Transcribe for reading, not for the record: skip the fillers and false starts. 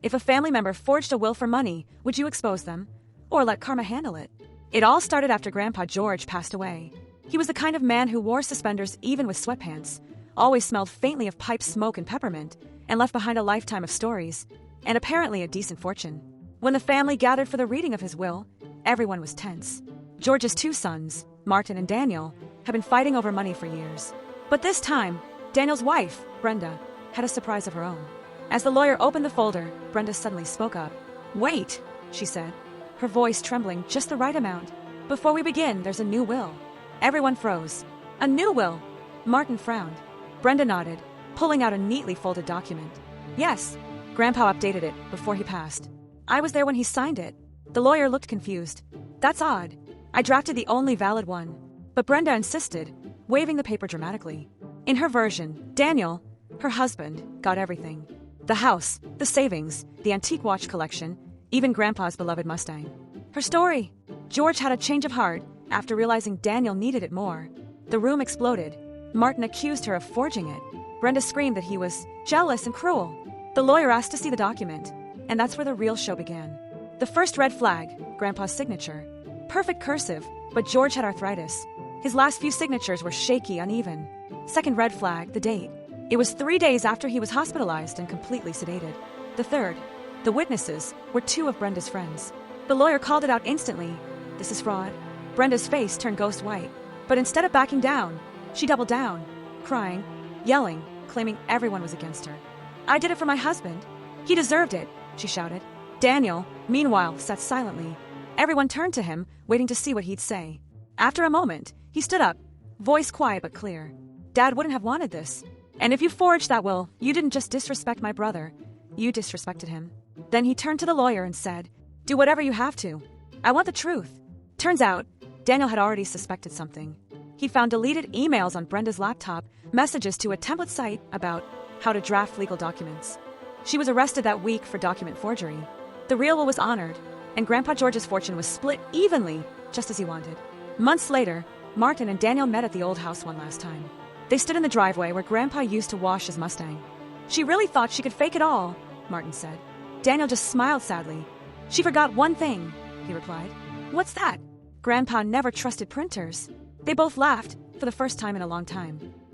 If a family member forged a will for money, would you expose them? Or let karma handle it? It all started after Grandpa George passed away. He was the kind of man who wore suspenders even with sweatpants, always smelled faintly of pipe smoke and peppermint, and left behind a lifetime of stories, and apparently a decent fortune. When the family gathered for the reading of his will, everyone was tense. George's two sons, Martin and Daniel, had been fighting over money for years. But this time, Daniel's wife, Brenda, had a surprise of her own. As the lawyer opened the folder, Brenda suddenly spoke up. "Wait," she said, her voice trembling just the right amount. "Before we begin, there's a new will." Everyone froze. "A new will?" Martin frowned. Brenda nodded, pulling out a neatly folded document. "Yes, Grandpa updated it before he passed. I was there when he signed it." The lawyer looked confused. "That's odd. I drafted the only valid one." But Brenda insisted, waving the paper dramatically. In her version, Daniel, her husband, got everything. The house, the savings, the antique watch collection, even Grandpa's beloved Mustang. Her story. George had a change of heart after realizing Daniel needed it more. The room exploded. Martin accused her of forging it. Brenda screamed that he was jealous and cruel. The lawyer asked to see the document, and that's where the real show began. The first red flag, Grandpa's signature. Perfect cursive, but George had arthritis. His last few signatures were shaky, uneven. Second red flag, the date. It was 3 days after he was hospitalized and completely sedated. The third, the witnesses, were two of Brenda's friends. The lawyer called it out instantly. "This is fraud." Brenda's face turned ghost white. But instead of backing down, she doubled down, crying, yelling, claiming everyone was against her. "I did it for my husband. He deserved it," she shouted. Daniel, meanwhile, sat silently. Everyone turned to him, waiting to see what he'd say. After a moment, he stood up, voice quiet but clear. "Dad wouldn't have wanted this. And if you forged that will, you didn't just disrespect my brother, you disrespected him." Then he turned to the lawyer and said, "Do whatever you have to. I want the truth." Turns out, Daniel had already suspected something. He'd found deleted emails on Brenda's laptop, messages to a template site about how to draft legal documents. She was arrested that week for document forgery. The real will was honored, and Grandpa George's fortune was split evenly, just as he wanted. Months later, Martin and Daniel met at the old house one last time. They stood in the driveway where Grandpa used to wash his Mustang. "She really thought she could fake it all," Martin said. Daniel just smiled sadly. "She forgot one thing," he replied. "What's that?" Grandpa never trusted printers. They both laughed, for the first time in a long time.